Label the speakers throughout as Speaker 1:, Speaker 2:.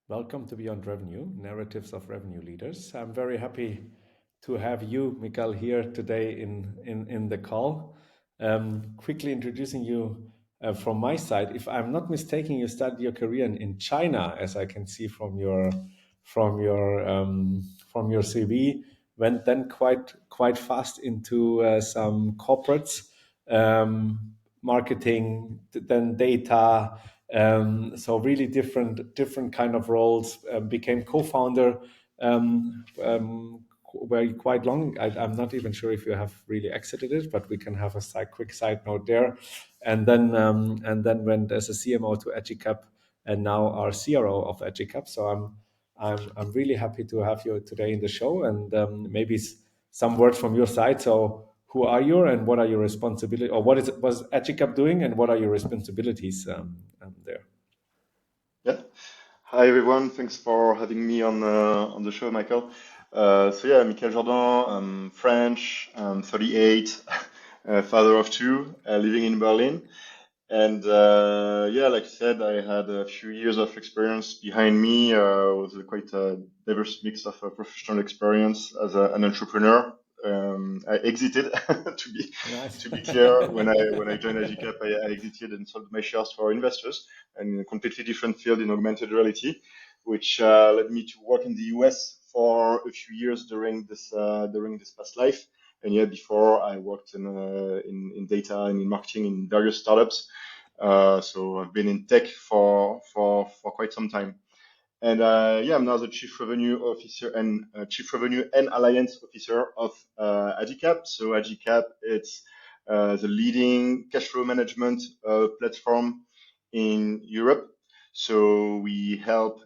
Speaker 1: Welcome to Beyond Revenue, Narratives of Revenue Leaders. I'm very happy to have you, Mickael, here today in the call. Quickly introducing you from my side. If I'm not mistaken, you started your career in China, as I can see from your CV. Went then quite fast into some corporates, marketing, then data. So really different kind of roles. Became co-founder very quite long. I'm not even sure if you have really exited it, but we can have a quick side note there. And then went as a CMO to AGICAP, and now our CRO of AGICAP. So I'm really happy to have you today in the show, and maybe some words from your side. So who are you, and what are your responsibilities, or was AGICAP doing, and what are your responsibilities there?
Speaker 2: Yeah. Hi everyone. Thanks for having me on the show, Michael. Mickael Jordan. I'm French. I'm 38, father of two, living in Berlin. And like I said, I had a few years of experience behind me. With quite a diverse mix of professional experience as an entrepreneur. I exited
Speaker 1: Nice.
Speaker 2: to be clear. When I joined AGICAP, I exited and sold my shares for investors, and in a completely different field in augmented reality, which led me to work in the US for a few years during this past life. And yet before I worked in data and in marketing in various startups. So I've been in tech for quite some time. And I'm now the Chief Revenue Officer and Chief Revenue and Alliance Officer of AGICAP. So AGICAP, it's the leading cash flow management platform in Europe. So we help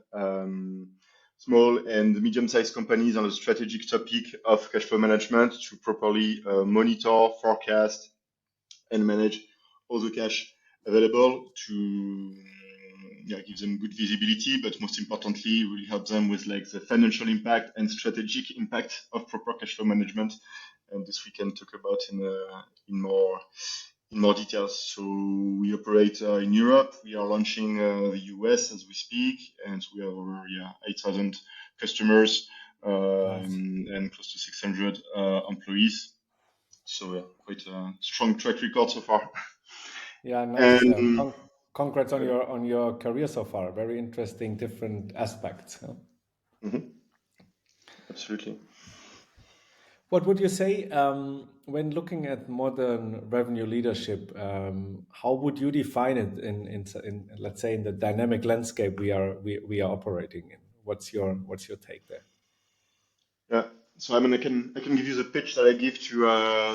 Speaker 2: small and medium-sized companies on the strategic topic of cash flow management to properly monitor, forecast, and manage all the cash available to give them good visibility, but most importantly, really help them with like the financial impact and strategic impact of proper cash flow management. And this we can talk about in more details. So we operate in Europe. We are launching the US as we speak, and we have over 8,000 customers
Speaker 1: Nice.
Speaker 2: and close to 600 employees. So quite a strong track record so far.
Speaker 1: Yeah, nice.
Speaker 2: And
Speaker 1: Congrats on your career so far. Very interesting, different aspects. Huh?
Speaker 2: mhm, absolutely.
Speaker 1: What would you say when looking at modern revenue leadership? How would you define it in let's say in the dynamic landscape we are operating in? What's your take there?
Speaker 2: Yeah. So I mean, I can give you the pitch that I give to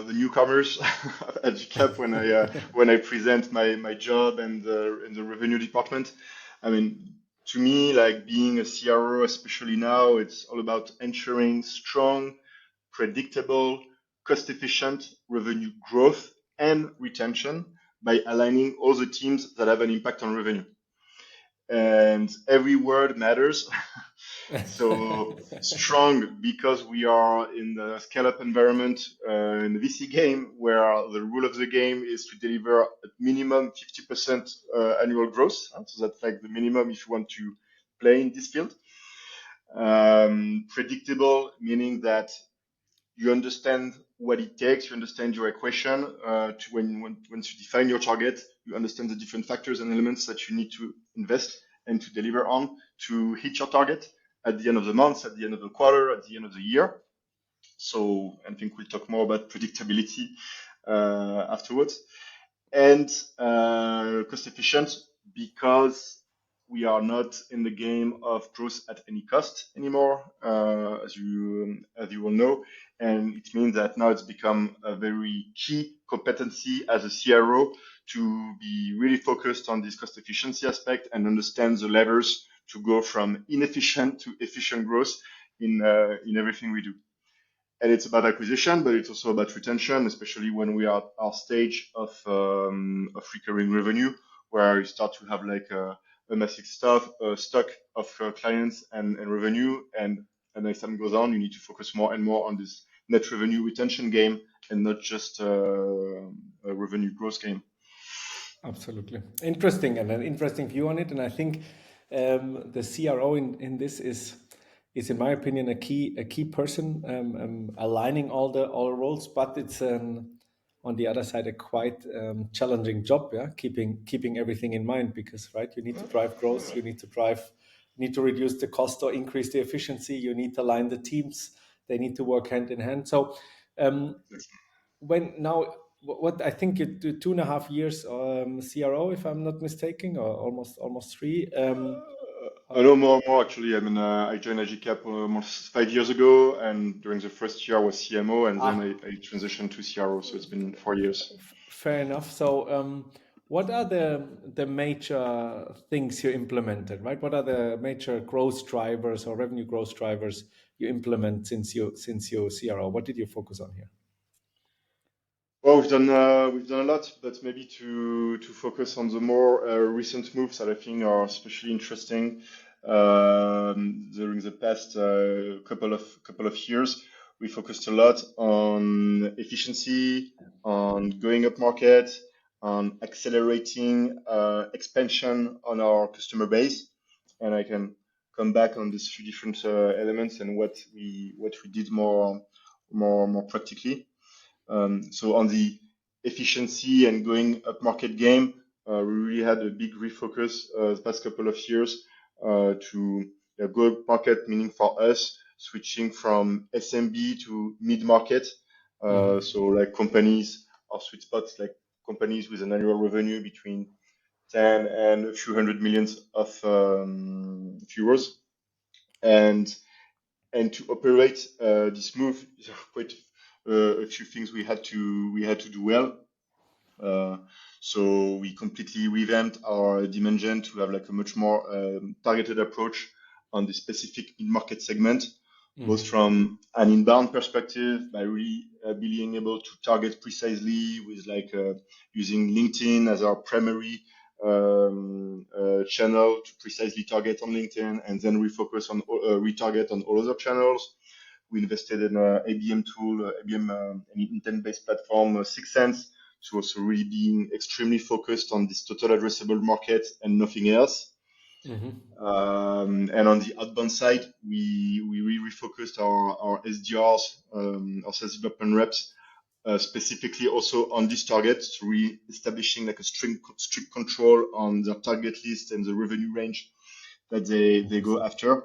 Speaker 2: the newcomers at GCAP when I present my job and in the revenue department. I mean, to me, like being a CRO, especially now, it's all about ensuring strong, predictable, cost-efficient revenue growth and retention by aligning all the teams that have an impact on revenue. And every word matters. So strong because we are in the scale-up environment in the VC game where the rule of the game is to deliver at minimum 50% annual growth. So that's like the minimum if you want to play in this field. Predictable, meaning that you understand what it takes, you understand your equation to once you define your target, you understand the different factors and elements that you need to invest and to deliver on to hit your target at the end of the month, at the end of the quarter, at the end of the year. So I think we'll talk more about predictability afterwards. And cost efficient because we are not in the game of growth at any cost anymore, as you all know. And it means that now it's become a very key competency as a CRO to be really focused on this cost efficiency aspect and understand the levers to go from inefficient to efficient growth in everything we do. And it's about acquisition, but it's also about retention, especially when we are at our stage of recurring revenue, where you start to have like a massive stock of clients and revenue. And as time goes on, you need to focus more and more on this net revenue retention game and not just a revenue growth game.
Speaker 1: Absolutely interesting, and an interesting view on it. And I think the CRO in this is in my opinion a key person aligning all the roles, but it's on the other side a quite challenging job, yeah, keeping everything in mind, because right, you need to drive growth, you need to reduce the cost or increase the efficiency, you need to align the teams, they need to work hand in hand. So when now what I think you do 2.5 years CRO, if I'm not mistaken, or almost three.
Speaker 2: I know more actually. I mean, I joined AGICAP almost 5 years ago, and during the first year I was CMO, and then I transitioned to CRO. So it's been 4 years.
Speaker 1: Fair enough. So, what are the major things you implemented? Right? What are the major growth drivers or revenue growth drivers you implement since you CRO? What did you focus on here?
Speaker 2: Well, we've done a lot, but maybe to focus on the more recent moves that I think are especially interesting during the past couple of years. We focused a lot on efficiency, on going up market, on accelerating expansion on our customer base, and I can come back on these few different elements and what we did more practically. So on the efficiency and going up market game, we really had a big refocus the past couple of years to go up market, meaning for us switching from SMB to mid market. So like companies or sweet spots, like companies with an annual revenue between 10 and a few hundred millions of euros, and to operate this move, quite a few things we had to do well. So we completely revamped our demand gen to have like a much more targeted approach on the specific in-market segment, both from an inbound perspective by really being able to target precisely with like using LinkedIn as our primary channel to precisely target on LinkedIn, and then refocus on retarget on all other channels. We invested in an ABM tool, an intent-based platform, 6sense, to also really being extremely focused on this total addressable market and nothing else. And on the outbound side, we really refocused our SDRs, our sales development reps, specifically also on this target, to re-establishing like a strict control on their target list and the revenue range that they go after.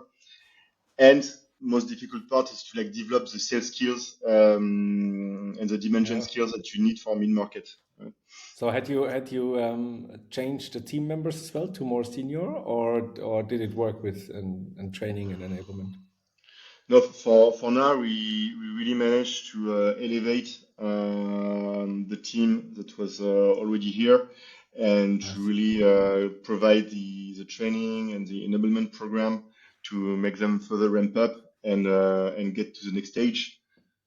Speaker 2: And most difficult part is to like develop the sales skills and the dimension skills that you need for mid-market. Right?
Speaker 1: So had you changed the team members as well to more senior, or did it work with and training and enablement?
Speaker 2: No, for now we really managed to elevate the team that was already here, and to really provide the training and the enablement program to make them further ramp up and get to the next stage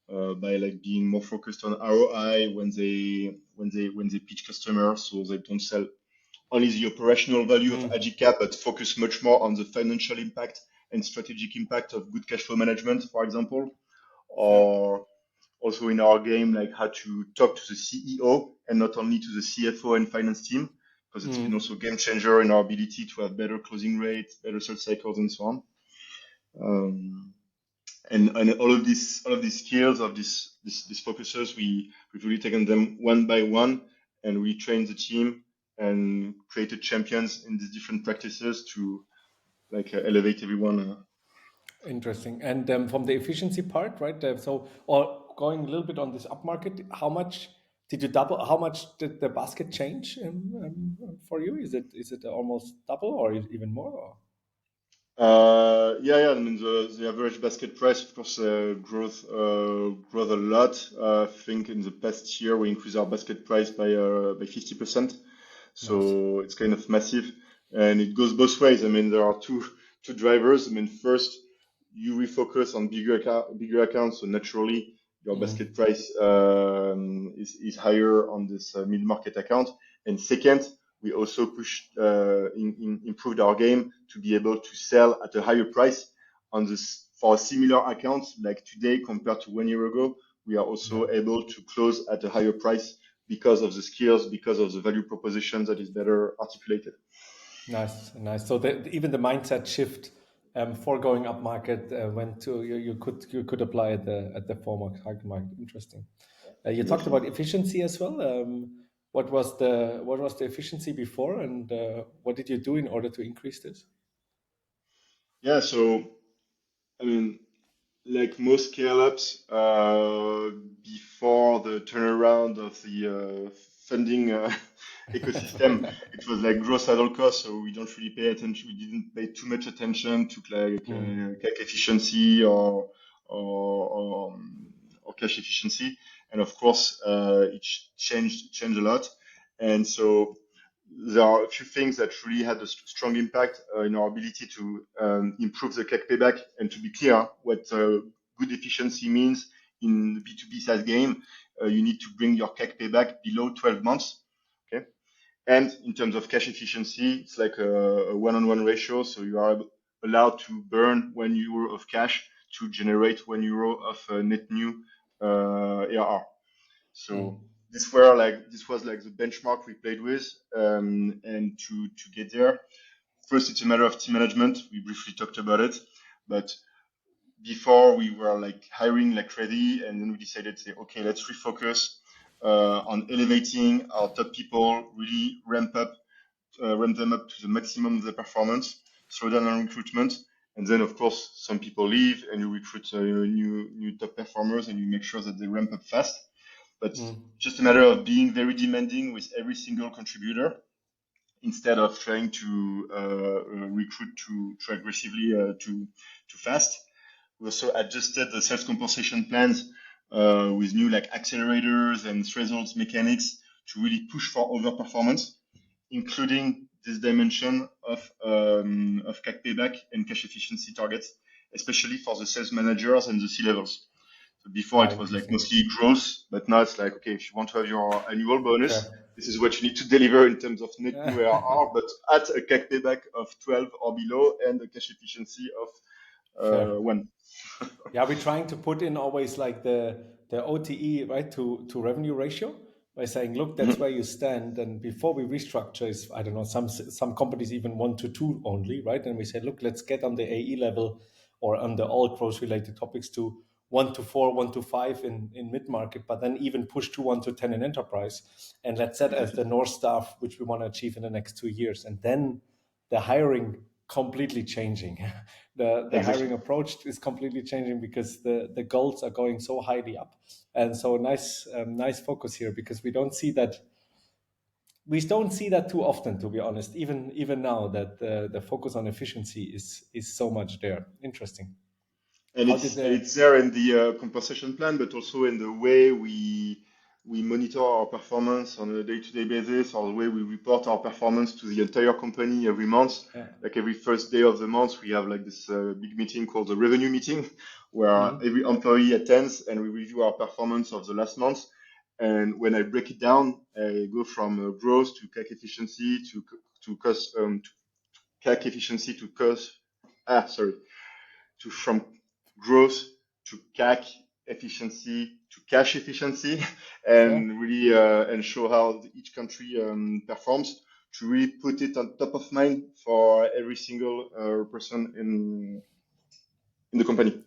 Speaker 2: by like being more focused on ROI when they pitch customers, so they don't sell only the operational value of AGICAP, but focus much more on the financial impact and strategic impact of good cash flow management, for example, or also in our game, like how to talk to the CEO and not only to the CFO and finance team, because it's been also a game changer in our ability to have better closing rates, better sales cycles, and so on. And all of these skills of these focusers, we've really taken them one by one and retrained the team and created champions in these different practices to like elevate everyone.
Speaker 1: Interesting. And from the efficiency part, right? So, or going a little bit on this upmarket, how much did you double? How much did the basket change for you? Is it almost double or even more? Or?
Speaker 2: Yeah. I mean, the average basket price, of course, growth a lot. I think in the past year we increased our basket price by 50%. So nice. It's kind of massive, and it goes both ways. I mean, there are two drivers. I mean, first, you refocus on bigger accounts, so naturally your basket price is higher on this mid-market account. And second, we also improved our game to be able to sell at a higher price on this for similar accounts. Like today, compared to 1 year ago, we are also able to close at a higher price because of the skills, because of the value proposition that is better articulated.
Speaker 1: Nice. So even the mindset shift for going up market went to you could apply at the former target market. Interesting. You talked
Speaker 2: Exactly.
Speaker 1: about efficiency as well. What was the efficiency before, and what did you do in order to increase this?
Speaker 2: Yeah. So I mean, like most scale-ups, before the turnaround of the funding ecosystem, it was like growth at all costs. So we don't really pay attention. We didn't pay too much attention to like
Speaker 1: Mm,
Speaker 2: CAC efficiency or cash efficiency. And of course, it changed a lot. And so there are a few things that really had a strong impact in our ability to improve the CAC payback. And to be clear, what good efficiency means in the B2B SaaS game, you need to bring your CAC payback below 12 months. Okay. And in terms of cash efficiency, it's like a one-on-one ratio. So you are allowed to burn €1 of cash to generate €1 of net new ARR. So
Speaker 1: mm,
Speaker 2: this was like the benchmark we played with, and to get there, first it's a matter of team management. We briefly talked about it, but before we were like hiring like crazy, and then we decided to say, okay, let's refocus on elevating our top people, really ramp them up to the maximum of their performance, slow down on recruitment, and then of course some people leave, and you recruit new top performers, and you make sure that they ramp up fast. But
Speaker 1: mm.
Speaker 2: just a matter of being very demanding with every single contributor instead of trying to recruit too aggressively too fast. We also adjusted the sales compensation plans with new like accelerators and thresholds mechanics to really push for overperformance, including this dimension of CAC payback and cash efficiency targets, especially for the sales managers and the C levels. So before it was like
Speaker 1: Interesting.
Speaker 2: mostly growth, but now it's like, okay, if you want to have your annual bonus,
Speaker 1: Fair.
Speaker 2: this is what you need to deliver in terms of net new ARR, but at a CAC payback of 12 or below and a cash efficiency of
Speaker 1: Fair.
Speaker 2: 1.
Speaker 1: Yeah, we're trying to put in always like the OTE, right, to revenue ratio by saying, look, that's where you stand. And before we restructure, is I don't know, some companies even 1 to 2 only, right? And we say, look, let's get on the AE level or on the all growth related topics to 1 to 4, 1 to 5 in mid market, but then even push to 1 to 10 in enterprise. And let's set as
Speaker 2: Exactly.
Speaker 1: the North Star, which we want to achieve in the next 2 years. And then the hiring completely changing. The hiring
Speaker 2: Exactly.
Speaker 1: approach is completely changing because the goals are going so highly up, and so nice focus here because we don't see that too often, to be honest. Even now that the focus on efficiency is so much there. Interesting.
Speaker 2: And
Speaker 1: How did
Speaker 2: it's there in the compensation plan, but also in the way we monitor our performance on a day-to-day basis, or the way we report our performance to the entire company every month.
Speaker 1: yeah.
Speaker 2: Like every first day of the month, we have like this big meeting called the revenue meeting, where
Speaker 1: Mhm.
Speaker 2: every employee attends and we review our performance of the last month. And when I break it down, I go from growth to CAC efficiency to cost to CAC efficiency to cost. Sorry, to from growth to CAC efficiency to cash efficiency,
Speaker 1: Fair.
Speaker 2: and really and show how each country performs, to really put it on top of mind for every single person in the company.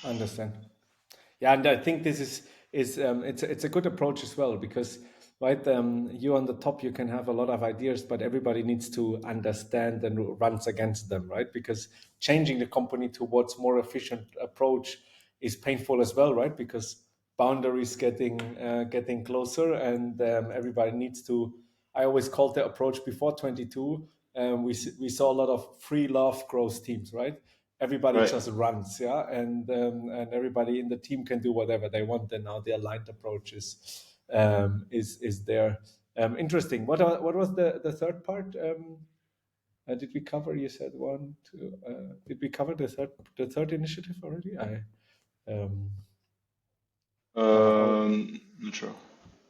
Speaker 1: Understand. Yeah, and I think this is it's a good approach as well because right, you on the top you can have a lot of ideas, but everybody needs to understand and runs against them, right? Because changing the company towards more efficient approach is painful as well, right? Because boundaries getting closer, and everybody needs to. I always called the approach before 22. We saw a lot of free love growth teams, right? Everybody
Speaker 2: Right.
Speaker 1: just runs, yeah, and everybody in the team can do whatever they want. And now the aligned approach is there. Interesting. What was the third part? Did we cover? You said one, two. Did we cover the third initiative already? Um, oh,
Speaker 2: Not sure.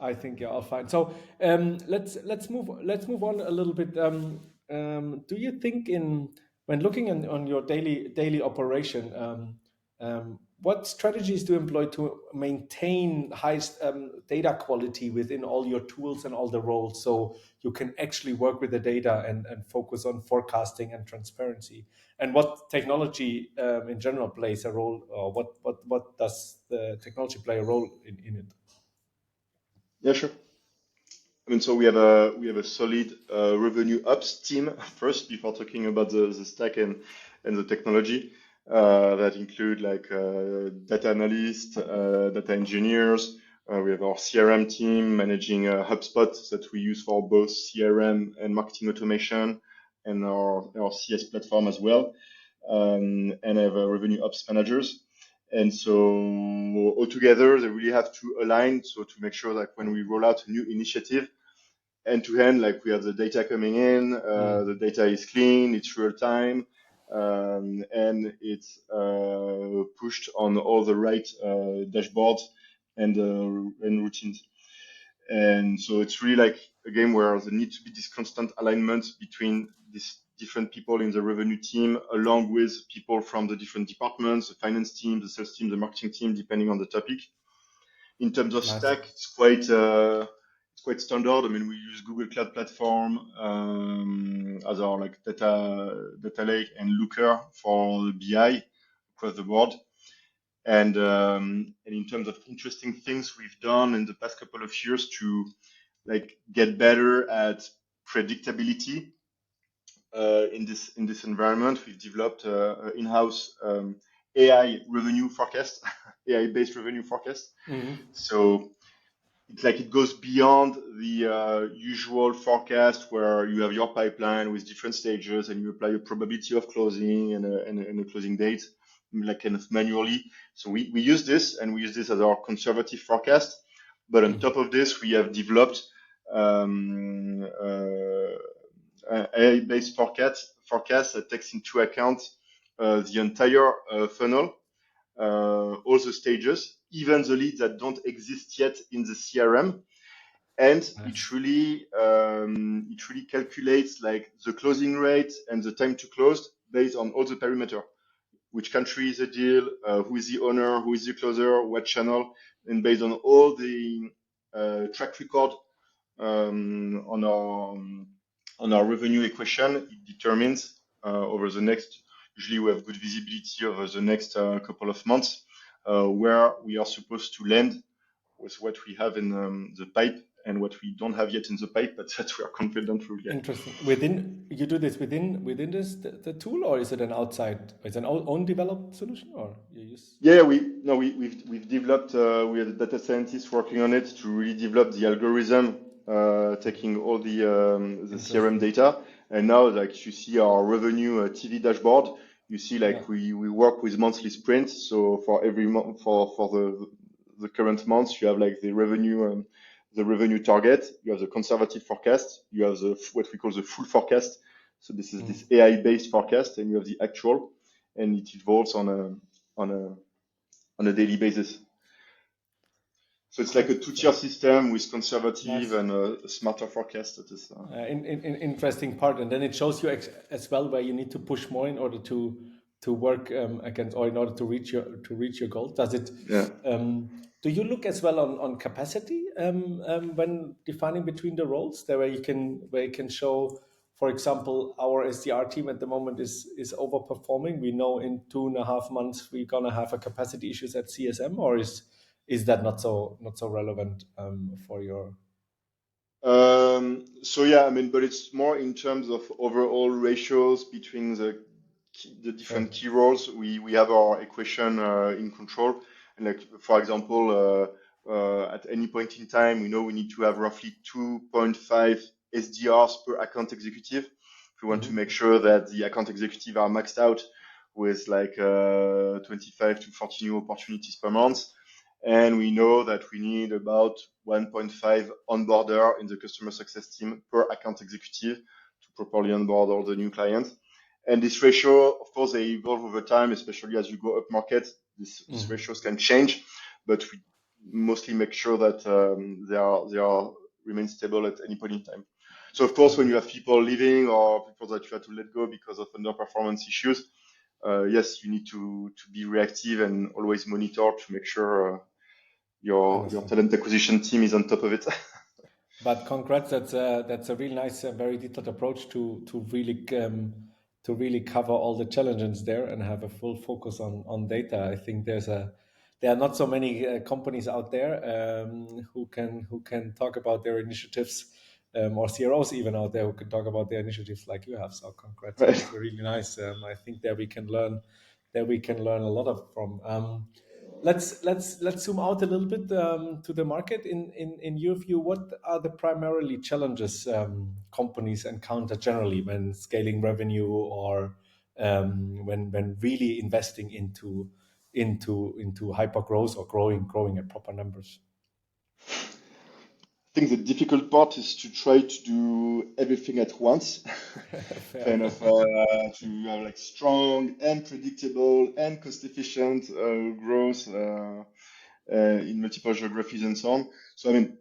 Speaker 1: I think yeah, I'll find. So let's move on a little bit. Do you think in when looking on your daily operation, what strategies do you employ to maintain high data quality within all your tools and all the roles, so you can actually work with the data and focus on forecasting and transparency? And what technology in general plays a role, or what does the technology play a role in it?
Speaker 2: Yeah, sure. I mean, so we have a solid revenue ops team first before talking about the stack and the technology that include like data analysts, data engineers. We have our CRM team managing HubSpot that we use for both CRM and marketing automation, and our CS platform as well. And I have revenue ops managers. And so altogether, they really have to align, so to make sure that when we roll out a new initiative, end to end, like we have the data coming in, the data is clean, it's real time, and it's pushed on all the right dashboards and routines. And so it's really like a game where there needs to be this constant alignment between these different people in the revenue team, along with people from the different departments, the finance team, the sales team, the marketing team, depending on the topic. In terms of stack, it's quite standard. I mean, we use Google Cloud Platform as our like data lake and Looker for the BI across the board. And in terms of interesting things we've done in the past couple of years to like get better at predictability in this environment, we've developed an in-house AI revenue forecast, AI-based revenue forecast. So it's like it goes beyond the usual forecast where you have your pipeline with different stages and you apply a probability of closing and a closing date, like kind of manually. So we use this, and we use this as our conservative forecast. But on top of this, we have developed AI-based forecast that takes into account the entire funnel, all the stages, even the leads that don't exist yet in the CRM, and it really calculates like the closing rate and the time to close based on all the perimeter. Which country is the deal? Who is the owner? Who is the closer? What channel? And based on all the track record on our revenue equation, it determines over the next. Usually, we have good visibility over the next couple of months where we are supposed to land with what we have in the pipe and what we don't have yet in the pipe, but that we are confident we'll get.
Speaker 1: Interesting. You do this within this the tool, or is it an outside? It's an own developed solution, or you use?
Speaker 2: Yeah, we've developed. We have data scientists working on it to really develop the algorithm, taking all the CRM data, and now like you see our revenue TV dashboard. You see like we work with monthly sprints. So for every month, for the current month, you have like the revenue target. You have the conservative forecast. You have what we call the full forecast. So this is this AI-based forecast, and you have the actual, and it evolves on a daily basis. So it's like a two-tier system with conservative and a smarter forecast. That is
Speaker 1: interesting part, and then it shows you as well where you need to push more in order to work against, or in order to reach your goal. Does it?
Speaker 2: Yeah.
Speaker 1: Do you look as well on capacity when defining between the roles, there where you can show, for example, our SDR team at the moment is overperforming. We know in 2.5 months we're gonna have a capacity issues at CSM, or is that not so relevant for your?
Speaker 2: So yeah, I mean, but it's more in terms of overall ratios between the different key roles. We have our equation in control, and like for example, at any point in time, we know we need to have roughly 2.5 SDRs per account executive. If we want to make sure that the account executive are maxed out with like 25 to 40 new opportunities per month. And we know that we need about 1.5 onboarder in the customer success team per account executive to properly onboard all the new clients. And this ratio, of course, they evolve over time, especially as you go up market. These ratios can change, but we mostly make sure that they are remain stable at any point in time. So of course, when you have people leaving or people that you have to let go because of underperformance issues, yes, you need to be reactive and always monitor to make sure your talent acquisition team is on top of it.
Speaker 1: But congrats, that's a really nice, very detailed approach to really cover all the challenges there and have a full focus on data. I think there are not so many companies out there who can talk about their initiatives, or CROs even out there who can talk about their initiatives like you have. So congrats,
Speaker 2: Right.
Speaker 1: that's really nice. I think there we can learn a lot of from. Let's zoom out a little bit to the market. In your view, what are the primarily challenges companies encounter generally when scaling revenue or when really investing into hyper growth or growing at proper numbers?
Speaker 2: I think the difficult part is to try to do everything at once. Kind of to have like strong and predictable and cost efficient growth in multiple geographies and so on. So I mean,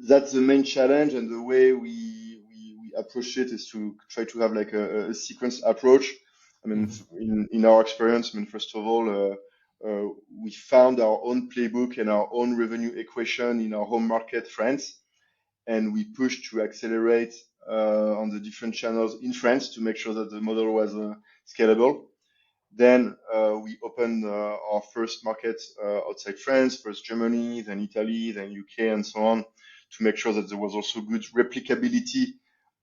Speaker 2: that's the main challenge, and the way we approach it is to try to have like a sequenced approach. I mean, in our experience, I mean, first of all, we found our own playbook and our own revenue equation in our home market, France, and we pushed to accelerate on the different channels in France to make sure that the model was scalable. Then we opened our first market outside France, first Germany, then Italy, then UK, and so on, to make sure that there was also good replicability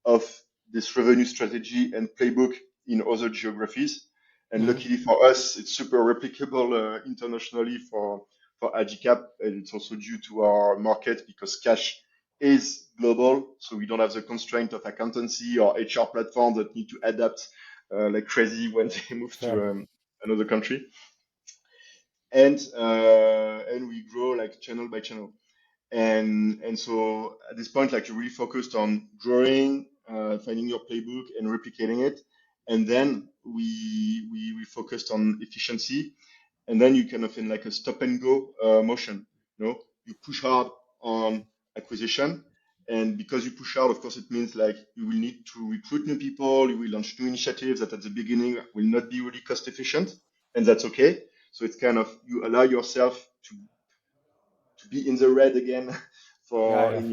Speaker 2: of this revenue strategy and playbook in other geographies. And luckily for us, it's super replicable internationally for AGICAP, and it's also due to our market because cash is global, so we don't have the constraint of accountancy or HR platforms that need to adapt like crazy when they move to another country. And we grow like channel by channel. And so at this point, like, you're really focused on growing, finding your playbook and replicating it. And then we focused on efficiency. And then you kind of in like a stop and go motion. You know, you push hard on acquisition. And because you push hard, of course, it means like you will need to recruit new people. You will launch new initiatives that at the beginning will not be really cost efficient. And that's okay. So it's kind of, you allow yourself to be in the red again in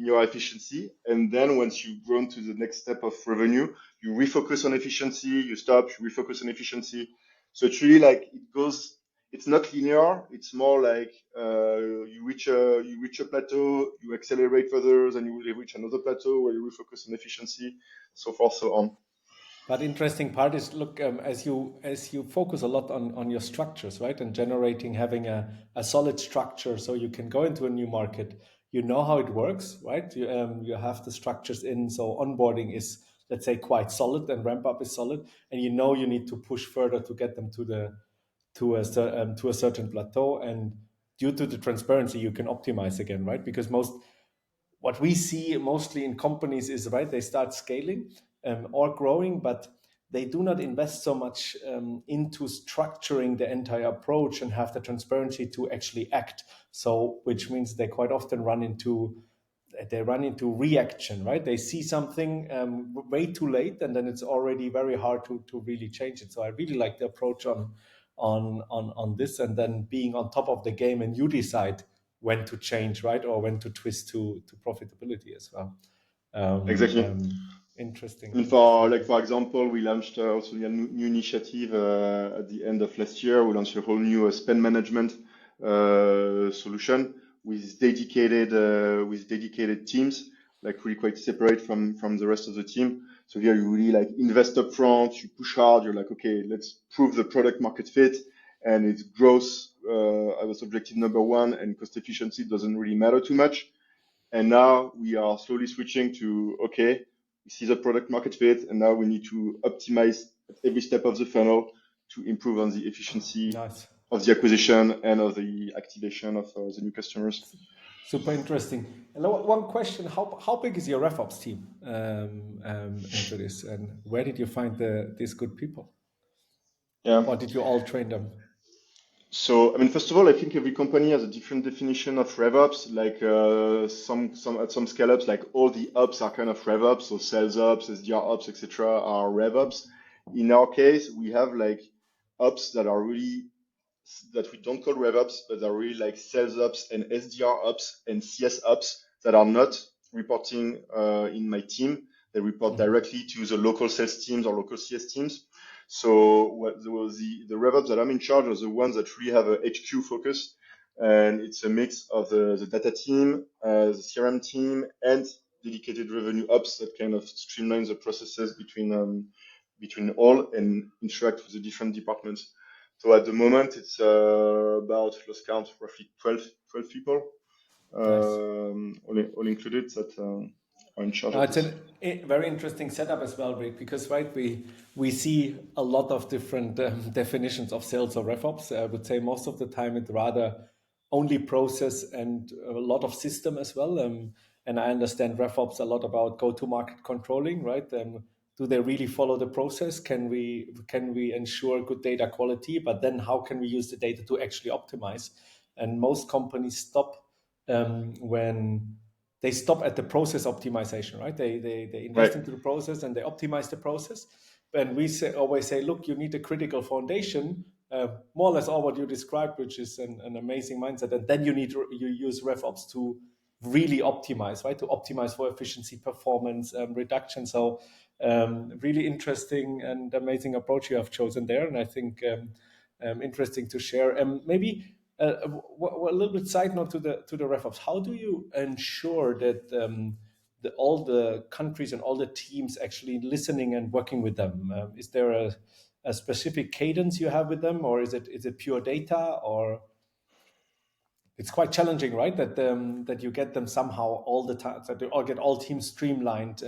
Speaker 2: your efficiency. And then once you've grown to the next step of revenue, you refocus on efficiency, you stop, you refocus on efficiency. So it's really like it goes, it's not linear. It's more like you reach a plateau, you accelerate further, then you will reach another plateau where you refocus on efficiency, so forth, so on.
Speaker 1: But interesting part is, look, as you focus a lot on your structures, right, and having a solid structure, so you can go into a new market. You know how it works, right? You have the structures in, so onboarding is, let's say, quite solid, and ramp up is solid, and you know you need to push further to get them to a certain plateau, and due to the transparency, you can optimize again, right? Because what we see mostly in companies is, right, they start scaling or growing, but they do not invest so much into structuring the entire approach and have the transparency to actually act. So, which means they quite often run into reaction, right? They see something way too late, and then it's already very hard to really change it. So I really like the approach on this, and then being on top of the game, and you decide when to change, right, or when to twist to profitability as well.
Speaker 2: Exactly.
Speaker 1: Interesting.
Speaker 2: I mean, for example, we launched also a new initiative at the end of last year. We launched a whole new spend management solution with dedicated teams, like really quite separate from the rest of the team. So here you really like invest up front, you push hard, you're like, okay, let's prove the product market fit, and it's growth as objective number one, and cost efficiency doesn't really matter too much. And now we are slowly switching to, okay, we see the product market fit, and now we need to optimize at every step of the funnel to improve on the efficiency of the acquisition and of the activation of the new customers.
Speaker 1: Super interesting. And one question: how big is your RevOps team into this, and where did you find these good people?
Speaker 2: Yeah.
Speaker 1: Or did you all train them?
Speaker 2: So, I mean, first of all, I think every company has a different definition of RevOps. Like some scale-ups, like all the ops are kind of RevOps. So sales ops, SDR ops, etc. are RevOps. In our case, we have like ops that are really, that we don't call rev ops, but are really like sales ops and SDR ops and CS ops that are not reporting in my team. They report directly to the local sales teams or local CS teams. So what the rev ops that I'm in charge are the ones that really have a HQ focus, and it's a mix of the data team, the CRM team, and dedicated revenue ops that kind of streamline the processes between all and interact with the different departments. So at the moment, it's about, lost count, roughly 12 people, all included, that are in charge of
Speaker 1: It's
Speaker 2: this.
Speaker 1: a very interesting setup as well, Rick, because we see a lot of different definitions of sales or RevOps. I would say most of the time it's rather only process and a lot of system as well. And I understand RevOps a lot about go-to-market controlling, right? Do they really follow the process? Can we ensure good data quality? But then how can we use the data to actually optimize? And most companies stop when they stop at the process optimization, right? They invest into the process and they optimize the process. And we always say, look, you need a critical foundation, more or less all what you described, which is an amazing mindset. And then you use RevOps to really optimize, right? To optimize for efficiency, performance, reduction. So really interesting and amazing approach you have chosen there. And I think interesting to share. Maybe a little bit side note to the RevOps. How do you ensure that all the countries and all the teams actually listening and working with them? Is there a specific cadence you have with them, or is it pure data? Or it's quite challenging, right? That you get them somehow all the time, that they all get all teams streamlined,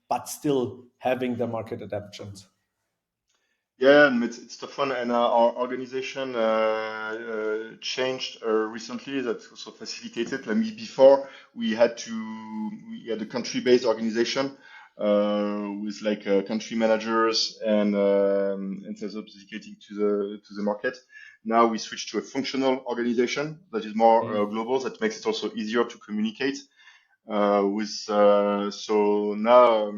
Speaker 1: but still having the market adaptations.
Speaker 2: Yeah, and it's tough one, and our organization changed recently. That's also facilitated. Like before, we had a country-based organization with like country managers and sales ops dedicated to the market. Now we switched to a functional organization that is more global. That makes it also easier to communicate so now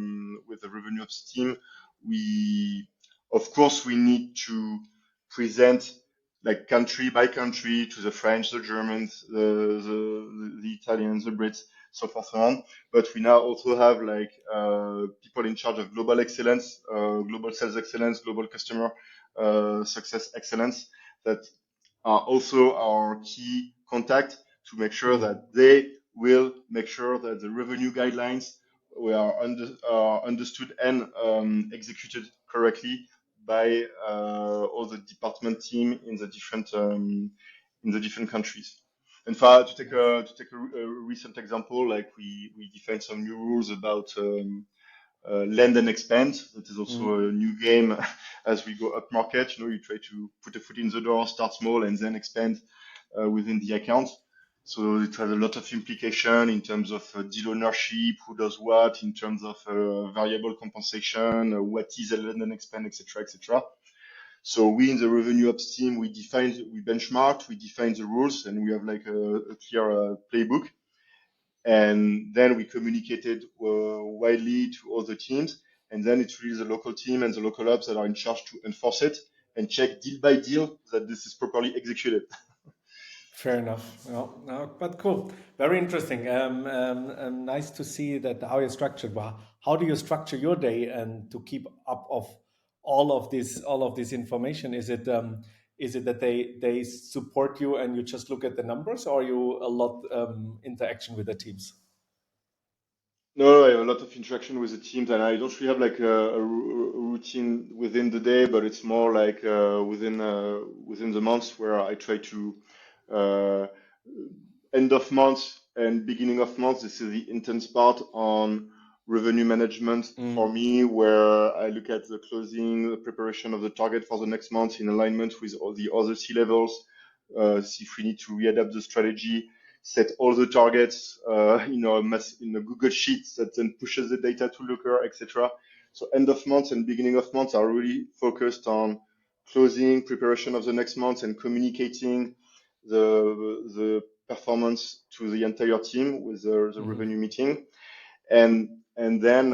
Speaker 2: with the revenue ops team, of course, we need to present like country by country to the French, the Germans, the Italians, the Brits, so forth and on. But we now also have like people in charge of global excellence, global sales excellence, global customer success excellence that are also our key contact to make sure that they will make sure that the revenue guidelines are understood and executed correctly by all the department team in the different countries. In fact, to take a recent example, like we defined some new rules about land and expand. That is also a new game as we go up market. You try to put a foot in the door, start small, and then expand within the account. So it has a lot of implication in terms of deal ownership, who does what, in terms of variable compensation, what is a land and expand, etc., etc. So we in the revenue ops team, we benchmarked, we defined the rules, and we have like a clear playbook. And then we communicated widely to all the teams. And then it's really the local team and the local ops that are in charge to enforce it and check deal by deal that this is properly executed.
Speaker 1: Fair enough. No, but cool. Very interesting. Nice to see that how you're structured. Well, how do you structure your day and to keep up of all of this information? Is it that they support you and you just look at the numbers, or are you a lot interaction with the teams?
Speaker 2: No, I have a lot of interaction with the teams, and I don't really have like a routine within the day, but it's more like within the months where I try to end of month and beginning of month. This is the intense part on revenue management for me, where I look at the closing, the preparation of the target for the next month in alignment with all the other C levels, see if we need to readapt the strategy, set all the targets in a Google Sheet that then pushes the data to Looker, etc. So end of month and beginning of month are really focused on closing, preparation of the next month, and communicating the performance to the entire team with the revenue meeting. And And then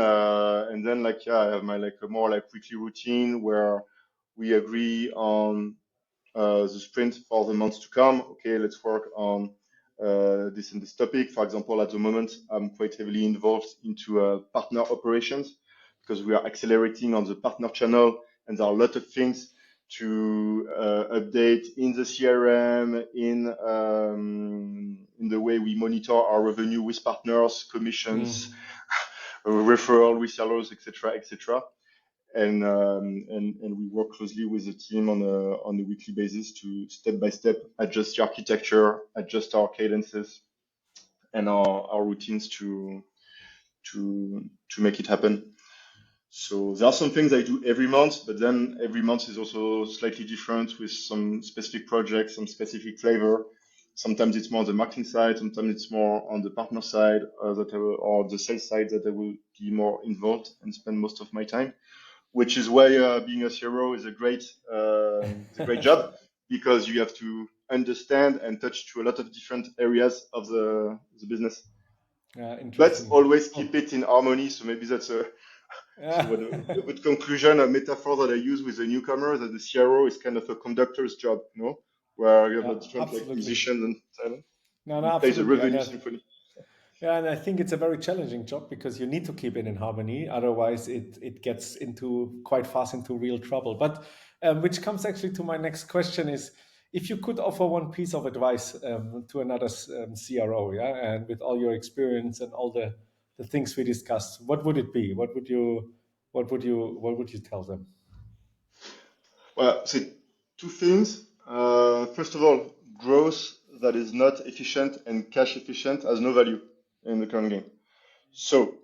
Speaker 2: like, I have my like a more like weekly routine where we agree on the sprint for the months to come. Okay, let's work on this and this topic. For example, at the moment, I'm quite heavily involved into partner operations because we are accelerating on the partner channel, and there are a lot of things to update in the CRM, in the way we monitor our revenue with partners, commissions, referral, resellers, etc., etc. And we work closely with the team on a weekly basis to step by step adjust the architecture, adjust our cadences and our routines to make it happen. So there are some things I do every month, but then every month is also slightly different with some specific projects, some specific flavor. Sometimes it's more on the marketing side, sometimes it's more on the partner side, or the sales side that I will be more involved and spend most of my time. Which is why being a CRO is a great job, because you have to understand and touch to a lot of different areas of the business. But always keep it in harmony. So maybe that's a good conclusion, a metaphor that I use with the newcomer, that the CRO is kind of a conductor's job, you know, where you have a different like musicians and talent.
Speaker 1: No,
Speaker 2: plays a revenue symphony.
Speaker 1: Yeah, and I think it's a very challenging job because you need to keep it in harmony. Otherwise, it gets into quite fast into real trouble. But which comes actually to my next question is, if you could offer one piece of advice to another CRO, yeah, and with all your experience and all the things we discussed, what would it be? What would you tell them?
Speaker 2: Well, so two things. First of all, growth that is not efficient and cash efficient has no value in the current game. So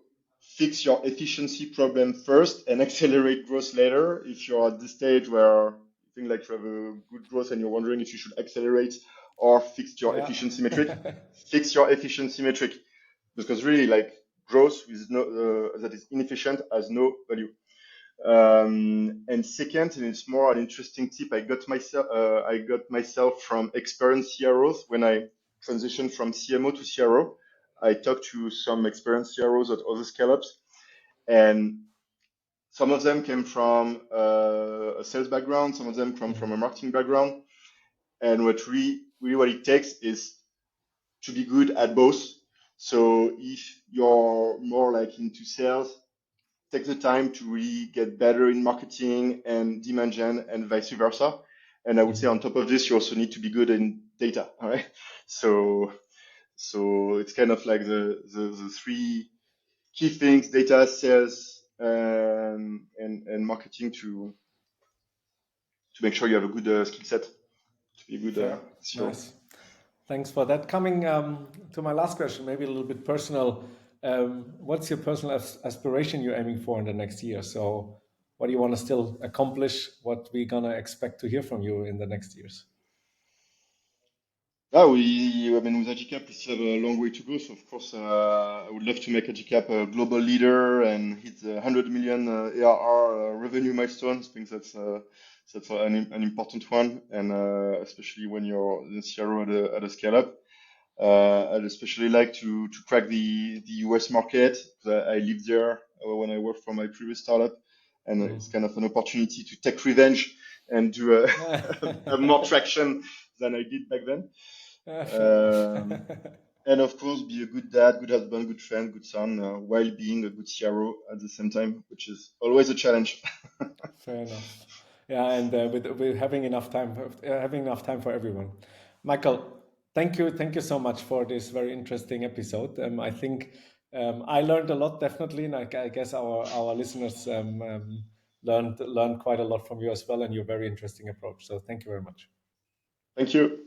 Speaker 2: fix your efficiency problem first and accelerate growth later. If you're at the stage where you think like you have a good growth and you're wondering if you should accelerate or fix your efficiency metric, fix your efficiency metric, because really like growth with that is inefficient has no value. And second, and it's more an interesting tip I got myself from experienced CROs when I transitioned from CMO to CRO. I talked to some experienced CROs at other scale-ups, and some of them came from a sales background, some of them come from a marketing background, and what it takes is to be good at both. So if you're more like into sales, take the time to really get better in marketing and demand gen and vice versa. And I would say on top of this, you also need to be good in data. All right. So it's kind of like the three key things: data, sales, and marketing to make sure you have a good skill set to be a good CEO.
Speaker 1: Nice. Thanks for that. Coming to my last question, maybe a little bit personal. What's your personal aspiration you're aiming for in the next year? So what do you want to still accomplish? What we're going to expect to hear from you in the next years?
Speaker 2: I mean, with AGICAP, we still have a long way to go. So, of course, I would love to make AGICAP a global leader and hit the 100 million ARR revenue milestones. I think that's an important one, and especially when you're the CRO at a scale up. I'd especially like to crack the US market. I lived there when I worked for my previous startup, and it's kind of an opportunity to take revenge and do have more traction than I did back then. And of course, be a good dad, good husband, good friend, good son, while being a good CRO at the same time, which is always a challenge.
Speaker 1: Fair enough. Yeah, and with having enough time for everyone. Mickael, thank you so much for this very interesting episode. I think I learned a lot, definitely, and I guess our listeners learned quite a lot from you as well, and your very interesting approach. So thank you very much.
Speaker 2: Thank you.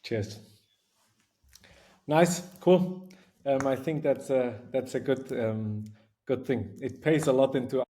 Speaker 1: Cheers. Nice, cool. I think that's a good thing. It pays a lot into